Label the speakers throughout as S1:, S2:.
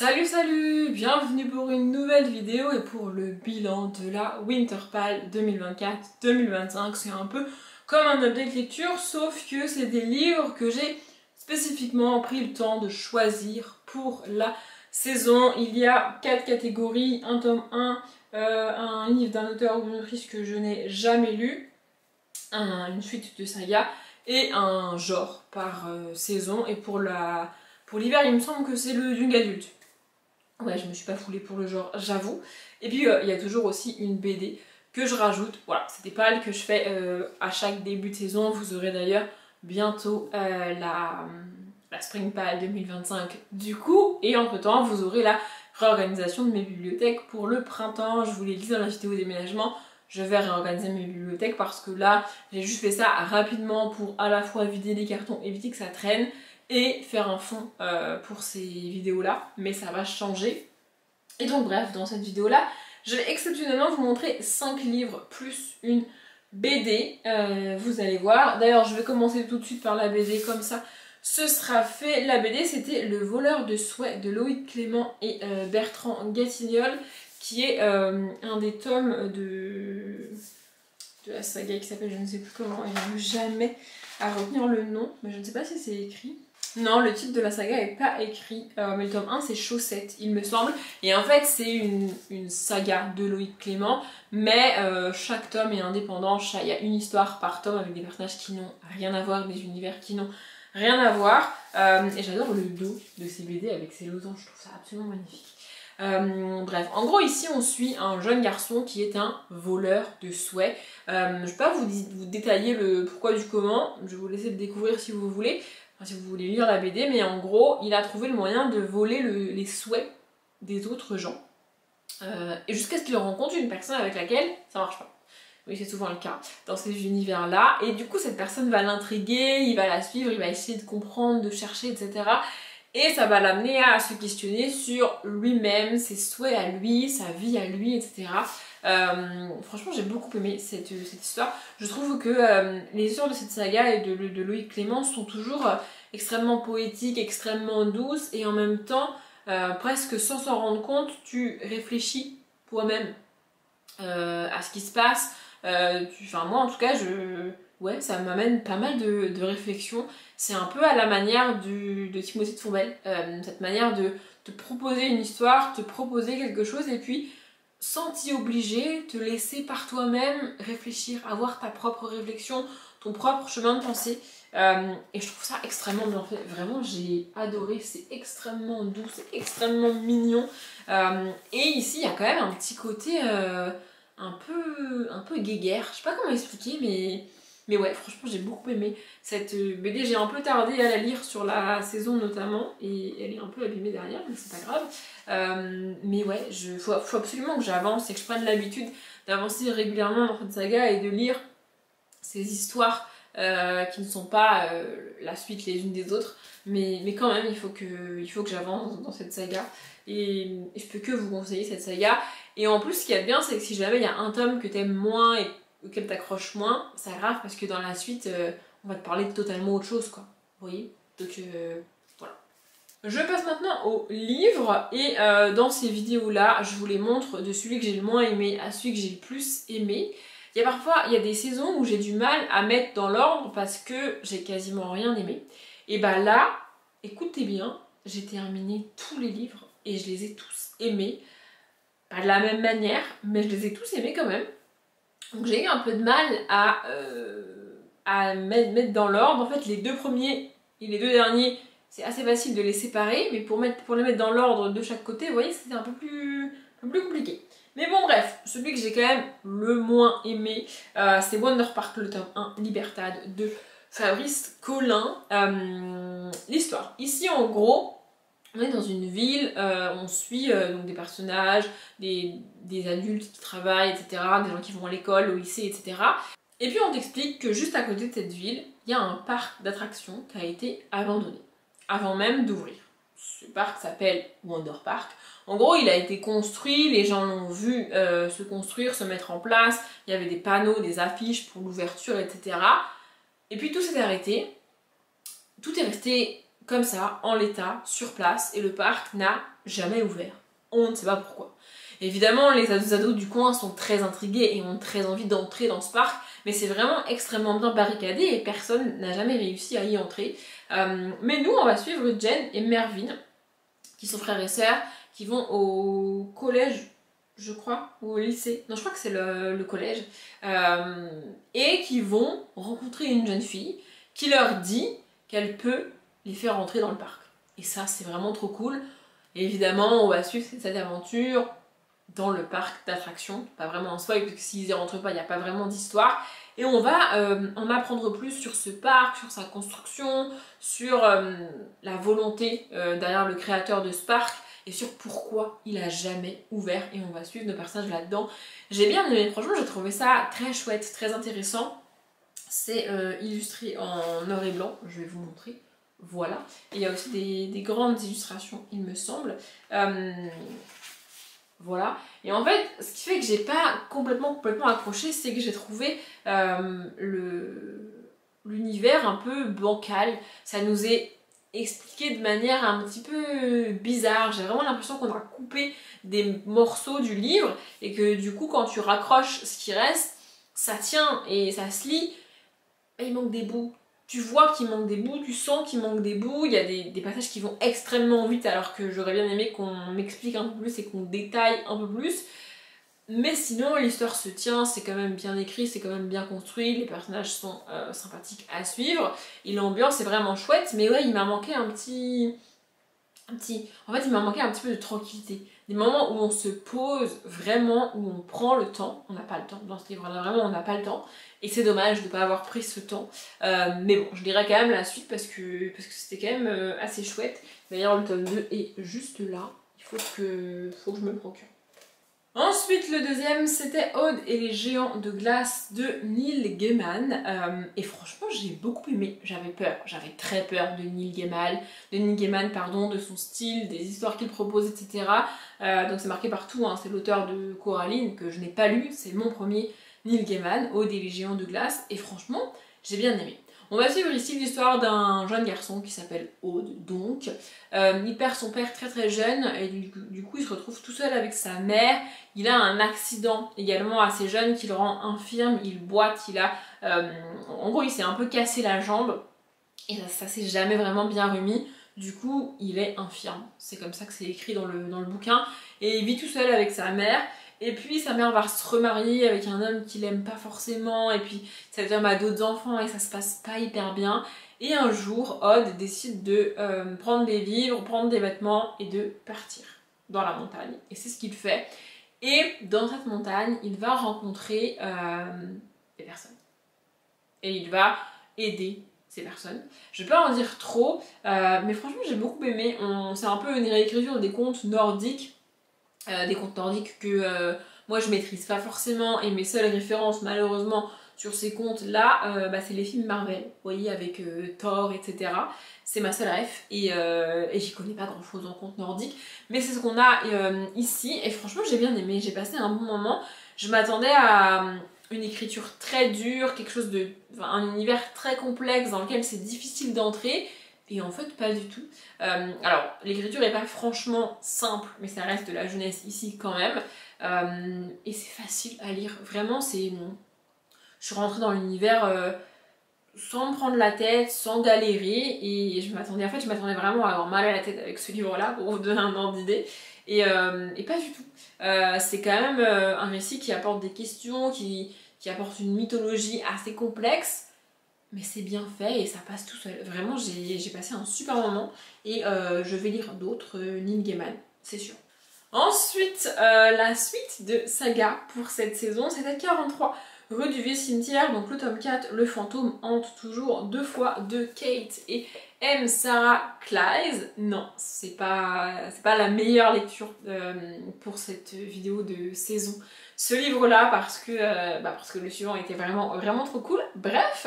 S1: Salut salut, bienvenue pour une nouvelle vidéo et pour le bilan de la Winterpal 2024-2025. C'est un peu comme un update lecture, sauf que c'est des livres que j'ai spécifiquement pris le temps de choisir pour la saison. Il y a 4 catégories, un tome 1, un livre d'un auteur ou d'une autrice que je n'ai jamais lu, une suite de saga et un genre par saison. Et pour l'hiver, il me semble que c'est le young adulte. Ouais, je me suis pas foulée pour le genre, j'avoue. Et puis il y a toujours aussi une BD que je rajoute. Voilà, c'est des pales que je fais à chaque début de saison. Vous aurez d'ailleurs bientôt la Spring Pal 2025 du coup. Et entre temps, vous aurez la réorganisation de mes bibliothèques pour le printemps. Je vous l'ai dit dans la vidéo déménagement. Je vais réorganiser mes bibliothèques parce que là, j'ai juste fait ça rapidement pour à la fois vider les cartons, éviter que ça traîne et faire un fond pour ces vidéos là, mais ça va changer. Et donc bref, dans cette vidéo là, je vais exceptionnellement vous montrer 5 livres plus une BD, vous allez voir. D'ailleurs je vais commencer tout de suite par la BD, comme ça ce sera fait. La BD c'était Le voleur de souhaits de Loïc Clément et Bertrand Gatignol, qui est un des tomes de la saga qui s'appelle je ne sais plus comment, et j'arrive jamais à retenir le nom, mais je ne sais pas si c'est écrit. Non, le titre de la saga n'est pas écrit, mais le tome 1 c'est Chaussettes, il me semble. Et en fait c'est une saga de Loïc Clément, mais chaque tome est indépendant, il y a une histoire par tome avec des personnages qui n'ont rien à voir, des univers qui n'ont rien à voir. Et j'adore le dos de ces BD avec ses losanges, je trouve ça absolument magnifique. Bref, en gros ici on suit un jeune garçon qui est un voleur de souhaits. Je ne vais pas vous détailler le pourquoi du comment, je vais vous laisser le découvrir si vous voulez. Si vous voulez lire la BD, mais en gros, il a trouvé le moyen de voler les souhaits des autres gens. Et jusqu'à ce qu'il rencontre une personne avec laquelle ça marche pas. Oui, c'est souvent le cas dans ces univers-là. Et du coup, cette personne va l'intriguer, il va la suivre, il va essayer de comprendre, de chercher, etc. Et ça va l'amener à se questionner sur lui-même, ses souhaits à lui, sa vie à lui, etc. Franchement j'ai beaucoup aimé cette histoire. Je trouve que les histoires de cette saga et de Loïc Clément sont toujours extrêmement poétiques, extrêmement douces, et en même temps presque sans s'en rendre compte tu réfléchis toi-même à ce qui se passe. Enfin moi en tout cas ouais, ça m'amène pas mal de réflexions. C'est un peu à la manière de Timothée de Fourmel, cette manière de te proposer une histoire, te proposer quelque chose et puis sans t'y obliger, te laisser par toi-même réfléchir, avoir ta propre réflexion, ton propre chemin de pensée. Et je trouve ça extrêmement bien fait. Vraiment, j'ai adoré. C'est extrêmement doux, c'est extrêmement mignon. Et ici, il y a quand même un petit côté un peu guéguerre. Je sais pas comment expliquer, mais ouais, franchement, j'ai beaucoup aimé cette BD. J'ai un peu tardé à la lire sur la saison notamment, et elle est un peu abîmée derrière, mais c'est pas grave. Mais ouais, faut absolument que j'avance et que je prenne l'habitude d'avancer régulièrement dans cette saga et de lire ces histoires qui ne sont pas la suite les unes des autres. Mais quand même, il faut que j'avance dans cette saga. Et je peux que vous conseiller cette saga. Et en plus, ce qu'il y a de bien, c'est que si jamais il y a un tome que t'aimes moins et auquel t'accroches moins, c'est grave parce que dans la suite, on va te parler de totalement autre chose, quoi. Vous voyez? Donc voilà. Je passe maintenant au livre, et dans ces vidéos-là, je vous les montre de celui que j'ai le moins aimé à celui que j'ai le plus aimé. Il y a des saisons où j'ai du mal à mettre dans l'ordre parce que j'ai quasiment rien aimé. Et bah là, écoutez bien, j'ai terminé tous les livres et je les ai tous aimés. Pas de la même manière, mais je les ai tous aimés quand même. Donc j'ai eu un peu de mal à mettre dans l'ordre. En fait, les deux premiers et les deux derniers, c'est assez facile de les séparer, mais pour les mettre dans l'ordre de chaque côté, vous voyez, c'était un peu plus compliqué. Mais bon bref, celui que j'ai quand même le moins aimé, c'est Wonder Park, le tome 1, Libertad, de Fabrice Collin. L'histoire. Ici en gros, on est dans une ville, on suit donc des personnages, des adultes qui travaillent, etc., des gens qui vont à l'école, au lycée, etc. Et puis on t'explique que juste à côté de cette ville, il y a un parc d'attractions qui a été abandonné, avant même d'ouvrir. Ce parc s'appelle Wonder Park. En gros, il a été construit, les gens l'ont vu se construire, se mettre en place, il y avait des panneaux, des affiches pour l'ouverture, etc. Et puis tout s'est arrêté, tout est resté comme ça, en l'état, sur place, et le parc n'a jamais ouvert. On ne sait pas pourquoi. Évidemment, les ados du coin sont très intrigués et ont très envie d'entrer dans ce parc, mais c'est vraiment extrêmement bien barricadé et personne n'a jamais réussi à y entrer. Mais nous, on va suivre Jen et Mervyn, qui sont frères et sœurs, qui vont au collège, je crois, ou au lycée. Non, je crois que c'est le collège. Et qui vont rencontrer une jeune fille qui leur dit qu'elle peut les faire rentrer dans le parc. Et ça, c'est vraiment trop cool. Et évidemment, on va suivre cette aventure dans le parc d'attractions, pas vraiment en soi, parce que s'ils y rentrent pas, il n'y a pas vraiment d'histoire. Et on va en apprendre plus sur ce parc, sur sa construction, sur la volonté derrière le créateur de ce parc, et sur pourquoi il a jamais ouvert, et on va suivre nos personnages là-dedans. J'ai bien aimé, franchement j'ai trouvé ça très chouette, très intéressant. C'est illustré en noir et blanc, je vais vous montrer. Voilà, et il y a aussi des grandes illustrations, il me semble. Voilà, et en fait, ce qui fait que j'ai pas complètement accroché, c'est que j'ai trouvé l'univers un peu bancal. Ça nous est expliqué de manière un petit peu bizarre. J'ai vraiment l'impression qu'on a coupé des morceaux du livre et que du coup, quand tu raccroches ce qui reste, ça tient et ça se lit, et il manque des bouts. Tu vois qu'il manque des bouts, tu sens qu'il manque des bouts, il y a des passages qui vont extrêmement vite alors que j'aurais bien aimé qu'on m'explique un peu plus et qu'on détaille un peu plus. Mais sinon l'histoire se tient, c'est quand même bien écrit, c'est quand même bien construit, les personnages sont sympathiques à suivre et l'ambiance est vraiment chouette, mais ouais il m'a manqué un petit... En fait il m'a manqué un petit peu de tranquillité. Des moments où on se pose vraiment, où on prend le temps. On n'a pas le temps dans ce livre-là, vraiment on n'a pas le temps. Et c'est dommage de ne pas avoir pris ce temps. Mais bon, je lirai quand même la suite parce que c'était quand même assez chouette. D'ailleurs le tome 2 est juste là. Il faut que je me le procure. Ensuite, le deuxième, c'était Aude et les géants de glace de Neil Gaiman. Et franchement, j'ai beaucoup aimé. J'avais peur, j'avais très peur de Neil Gaiman, pardon, de son style, des histoires qu'il propose, etc. Donc c'est marqué partout, hein, c'est l'auteur de Coraline, que je n'ai pas lu, c'est mon premier Neil Gaiman, Aude et les géants de glace. Et franchement, j'ai bien aimé. On va suivre ici l'histoire d'un jeune garçon qui s'appelle Aude, donc. Il perd son père très très jeune et du coup il se retrouve tout seul avec sa mère. Il a un accident également assez jeune qui le rend infirme, il boite, en gros il s'est un peu cassé la jambe et ça s'est jamais vraiment bien remis. Du coup il est infirme, c'est comme ça que c'est écrit dans le bouquin. Et il vit tout seul avec sa mère. Et puis sa mère va se remarier avec un homme qu'il aime pas forcément, et puis cet homme a d'autres enfants et ça se passe pas hyper bien. Et un jour, Aude décide de prendre des vivres, prendre des vêtements et de partir dans la montagne. Et c'est ce qu'il fait. Et dans cette montagne, il va rencontrer des personnes. Et il va aider ces personnes. Je vais pas en dire trop, mais franchement j'ai beaucoup aimé. C'est un peu une réécriture des contes nordiques. Que moi je maîtrise pas forcément et mes seules références malheureusement sur ces contes là c'est les films Marvel, vous voyez, avec Thor, etc. C'est ma seule ref et j'y connais pas grand chose en contes nordiques, mais c'est ce qu'on a ici et franchement j'ai bien aimé, j'ai passé un bon moment. Je m'attendais à une écriture très dure, un univers très complexe dans lequel c'est difficile d'entrer. Et en fait, pas du tout. Alors, l'écriture n'est pas franchement simple, mais ça reste de la jeunesse ici quand même. Et c'est facile à lire. Vraiment, je suis rentrée dans l'univers sans me prendre la tête, sans galérer. Et je m'attendais vraiment à avoir mal à la tête avec ce livre-là, pour vous donner un ordre d'idée. Et pas du tout. C'est quand même un récit qui apporte des questions, qui apporte une mythologie assez complexe. Mais c'est bien fait et ça passe tout seul. Vraiment, j'ai passé un super moment et je vais lire d'autres Neil Gaiman, c'est sûr. Ensuite, la suite de saga pour cette saison, c'était 43 rue du Vieux Cimetière, donc le tome 4, Le fantôme hante toujours 2 fois de Kate et M. Sarah Clise. Non, c'est pas la meilleure lecture pour cette vidéo de saison. Ce livre-là, parce que le suivant était vraiment trop cool. Bref.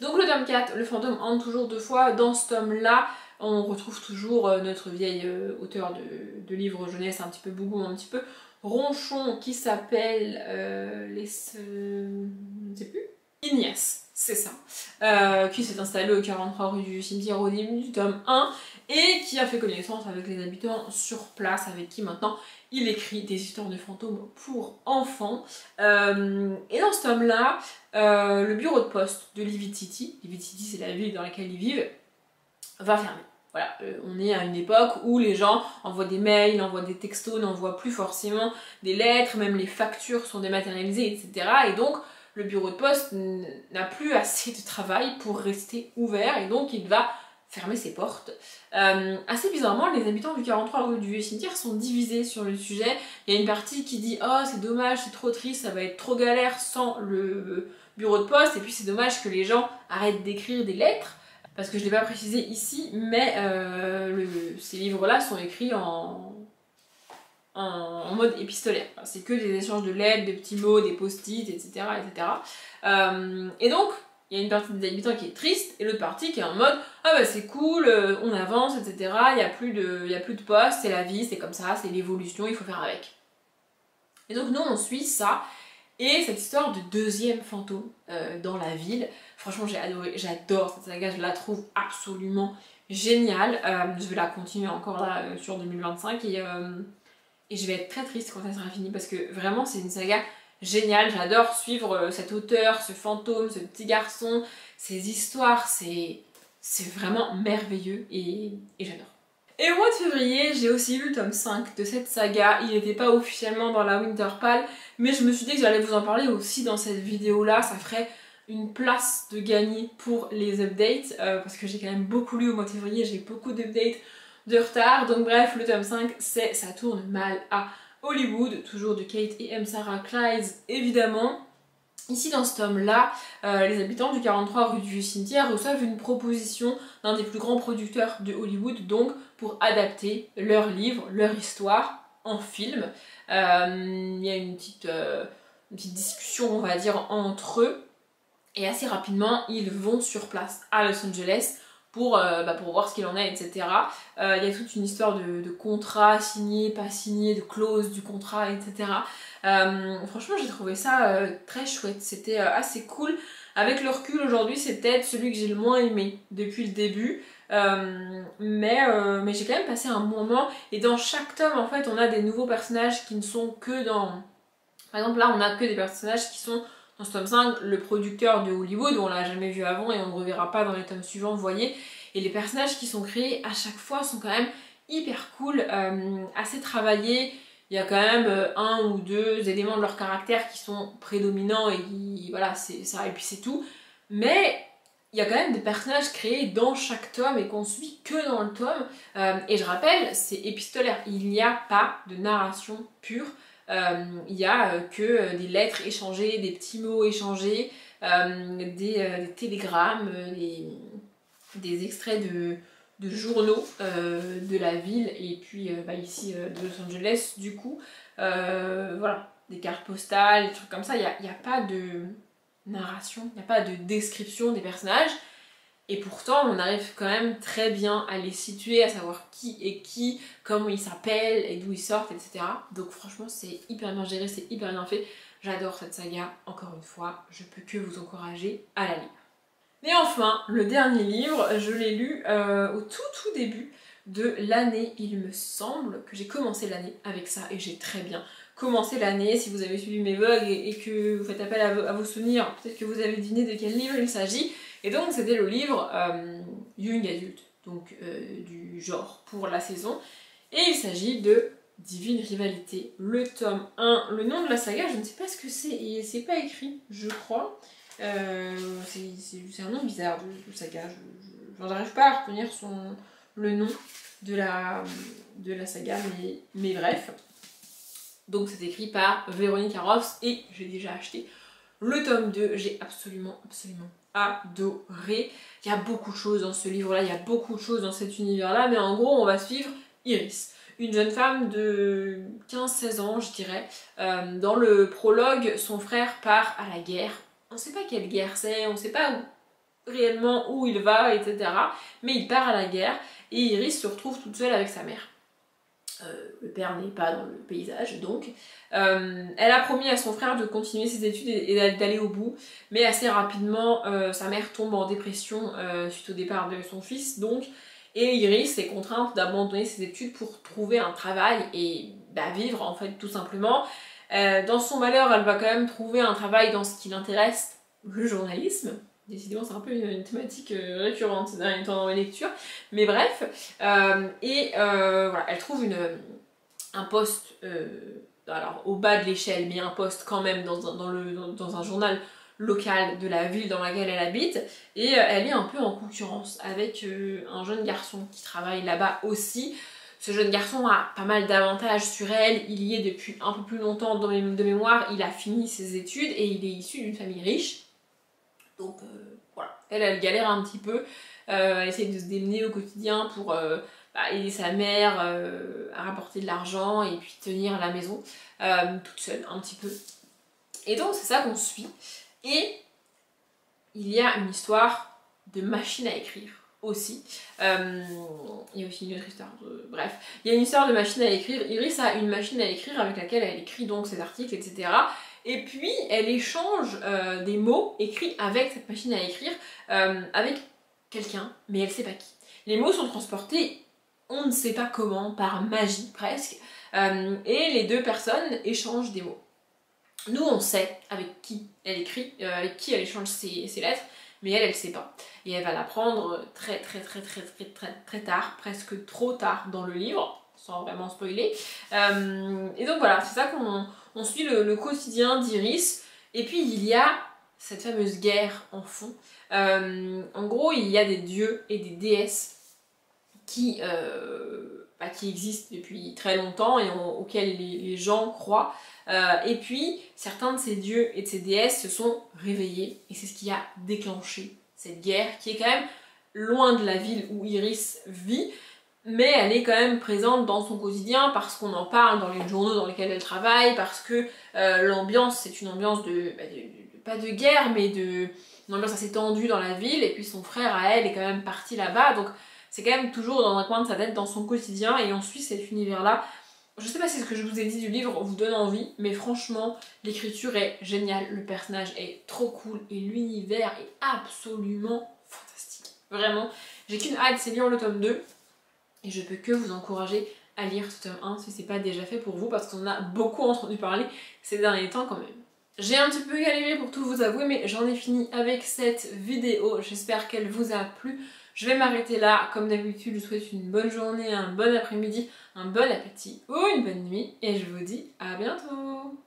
S1: Donc le tome 4, Le fantôme hante toujours 2 fois. Dans ce tome-là, on retrouve toujours notre vieille auteure de livres jeunesse un petit peu boubou, un petit peu ronchon, qui s'appelle je ne sais plus, Ignace, c'est ça. qui s'est installé au 43 rue du Cimetière au début du tome 1 et qui a fait connaissance avec les habitants sur place, avec qui maintenant il écrit des histoires de fantômes pour enfants. Et dans ce tome-là, le bureau de poste de Livid City c'est la ville dans laquelle ils vivent, va fermer. Voilà, on est à une époque où les gens envoient des mails, envoient des textos, n'envoient plus forcément des lettres, même les factures sont dématérialisées, etc. Et donc, le bureau de poste n'a plus assez de travail pour rester ouvert et donc il va fermer ses portes. Assez bizarrement, les habitants du 43 rue du Vieux Cimetière sont divisés sur le sujet. Il y a une partie qui dit « Oh, c'est dommage, c'est trop triste, ça va être trop galère sans le bureau de poste. » Et puis c'est dommage que les gens arrêtent d'écrire des lettres. Parce que je ne l'ai pas précisé ici, mais ces livres-là sont écrits en mode épistolaire. C'est que des échanges de lettres, de petits mots, des post-it, etc. etc. Et donc, il y a une partie des habitants qui est triste, et l'autre partie qui est en mode « Ah bah c'est cool, on avance, etc. Il n'y a plus de poste, c'est la vie, c'est comme ça, c'est l'évolution, il faut faire avec. » Et donc nous, on suit ça, et cette histoire de deuxième fantôme dans la ville. Franchement, j'ai adoré, j'adore cette saga, je la trouve absolument géniale. Je vais la continuer encore là sur 2025 et je vais être très triste quand elle sera finie parce que vraiment c'est une saga géniale. J'adore suivre cet auteur, ce fantôme, ce petit garçon, ces histoires, c'est vraiment merveilleux et j'adore. Et au mois de février, j'ai aussi lu le tome 5 de cette saga. Il n'était pas officiellement dans la Winterpale, mais je me suis dit que j'allais vous en parler aussi dans cette vidéo-là. Ça ferait une place de gagner pour les updates, parce que j'ai quand même beaucoup lu au mois de février, j'ai beaucoup d'updates de retard. Donc bref, le tome 5, c'est Ça tourne mal à Hollywood, toujours de Kate et M. Sarah Clise, évidemment. Ici dans ce tome-là, les habitants du 43 rue du Cimetière reçoivent une proposition d'un des plus grands producteurs de Hollywood, donc pour adapter leur livre, leur histoire en film. Il y a une petite discussion, on va dire, entre eux, et assez rapidement, ils vont sur place à Los Angeles pour voir ce qu'il en est, etc. Il y a toute une histoire de contrat signé, pas signé, de clauses du contrat, etc. Franchement, j'ai trouvé ça très chouette, c'était assez cool. Avec le recul aujourd'hui, c'est peut-être celui que j'ai le moins aimé depuis le début. Mais j'ai quand même passé un bon moment. Et dans chaque tome, en fait, on a des nouveaux personnages qui ne sont que dans... Par exemple, là, on a que des personnages qui sont... Dans ce tome 5, le producteur de Hollywood, on l'a jamais vu avant et on ne le reverra pas dans les tomes suivants, vous voyez. Et les personnages qui sont créés à chaque fois sont quand même hyper cool, assez travaillés. Il y a quand même un ou deux éléments de leur caractère qui sont prédominants et voilà, c'est ça, et puis c'est tout. Mais il y a quand même des personnages créés dans chaque tome et qu'on suit que dans le tome. Et je rappelle, c'est épistolaire, il n'y a pas de narration pure. Il y a que des lettres échangées, des petits mots échangés, des télégrammes, des extraits de journaux de la ville et puis ici de Los Angeles du coup. Voilà, des cartes postales, des trucs comme ça. Il n'y a pas de narration, il n'y a pas de description des personnages. Et pourtant, on arrive quand même très bien à les situer, à savoir qui est qui, comment ils s'appellent et d'où ils sortent, etc. Donc franchement, c'est hyper bien géré, c'est hyper bien fait. J'adore cette saga, encore une fois, je peux que vous encourager à la lire. Et enfin, le dernier livre, je l'ai lu au tout début de l'année, il me semble que j'ai commencé l'année avec ça et j'ai très bien commencé l'année. Si vous avez suivi mes vlogs et que vous faites appel à vos souvenirs, peut-être que vous avez deviné de quel livre il s'agit. Et donc c'était le livre Young Adult, donc du genre pour la saison. Et il s'agit de Divine Rivalité, le tome 1. Le nom de la saga, je ne sais pas ce que c'est, et c'est pas écrit, je crois. C'est un nom bizarre de saga, j'arrive pas à retenir le nom de la saga, mais bref. Donc c'est écrit par Véronique Arofs et j'ai déjà acheté le tome 2, j'ai absolument adoré. Il y a beaucoup de choses dans ce livre-là, il y a beaucoup de choses dans cet univers-là, mais en gros on va suivre Iris, une jeune femme de 15-16 ans je dirais. Dans le prologue, son frère part à la guerre. On ne sait pas quelle guerre c'est, on ne sait pas réellement où il va, etc. Mais il part à la guerre et Iris se retrouve toute seule avec sa mère. Le père n'est pas dans le paysage, donc. Elle a promis à son frère de continuer ses études et d'aller au bout, mais assez rapidement, sa mère tombe en dépression suite au départ de son fils, donc, et Iris est contrainte d'abandonner ses études pour trouver un travail et vivre, en fait, tout simplement. Dans son malheur, elle va quand même trouver un travail dans ce qui l'intéresse, le journalisme. Décidément, c'est un peu une thématique récurrente ces derniers temps dans mes lectures. Mais bref, voilà, elle trouve un poste, alors au bas de l'échelle, mais un poste quand même dans un journal local de la ville dans laquelle elle habite. Et elle est un peu en concurrence avec un jeune garçon qui travaille là-bas aussi. Ce jeune garçon a pas mal d'avantages sur elle, il y est depuis un peu plus longtemps de mémoire, il a fini ses études et il est issu d'une famille riche. Donc voilà, elle galère un petit peu, elle essaye de se démener au quotidien pour aider sa mère à rapporter de l'argent et puis tenir la maison toute seule un petit peu. Et donc c'est ça qu'on suit. Et il y a une histoire de machine à écrire aussi. Il y a aussi une autre histoire, bref. Il y a une histoire de machine à écrire. Iris a une machine à écrire avec laquelle elle écrit donc ses articles, etc. Et puis elle échange des mots écrits avec cette machine à écrire avec quelqu'un, mais elle sait pas qui. Les mots sont transportés, on ne sait pas comment, par magie presque, et les deux personnes échangent des mots. Nous on sait avec qui elle écrit, avec qui elle échange ses lettres, mais elle sait pas. Et elle va l'apprendre très tard, presque trop tard dans le livre, sans vraiment spoiler. Et donc voilà, c'est ça qu'on suit le quotidien d'Iris. Et puis il y a cette fameuse guerre en fond. En gros, il y a des dieux et des déesses qui existent depuis très longtemps et auxquels les gens croient. Et puis, certains de ces dieux et de ces déesses se sont réveillés et c'est ce qui a déclenché cette guerre qui est quand même loin de la ville où Iris vit, mais elle est quand même présente dans son quotidien parce qu'on en parle dans les journaux dans lesquels elle travaille, parce que l'ambiance, c'est une ambiance pas de guerre, mais une ambiance assez tendue dans la ville, et puis son frère à elle est quand même parti là-bas, donc c'est quand même toujours dans un coin de sa tête, dans son quotidien, et on suit cet univers-là. Je sais pas si ce que je vous ai dit du livre vous donne envie, mais franchement, l'écriture est géniale, le personnage est trop cool, et l'univers est absolument fantastique. Vraiment, j'ai qu'une hâte, c'est lire le tome 2, et je peux que vous encourager à lire ce tome 1 si c'est pas déjà fait pour vous, parce qu'on a beaucoup entendu parler ces derniers temps quand même. J'ai un petit peu galéré pour tout vous avouer, mais j'en ai fini avec cette vidéo, j'espère qu'elle vous a plu. Je vais m'arrêter là, comme d'habitude, je vous souhaite une bonne journée, un bon après-midi, un bon appétit ou une bonne nuit, et je vous dis à bientôt.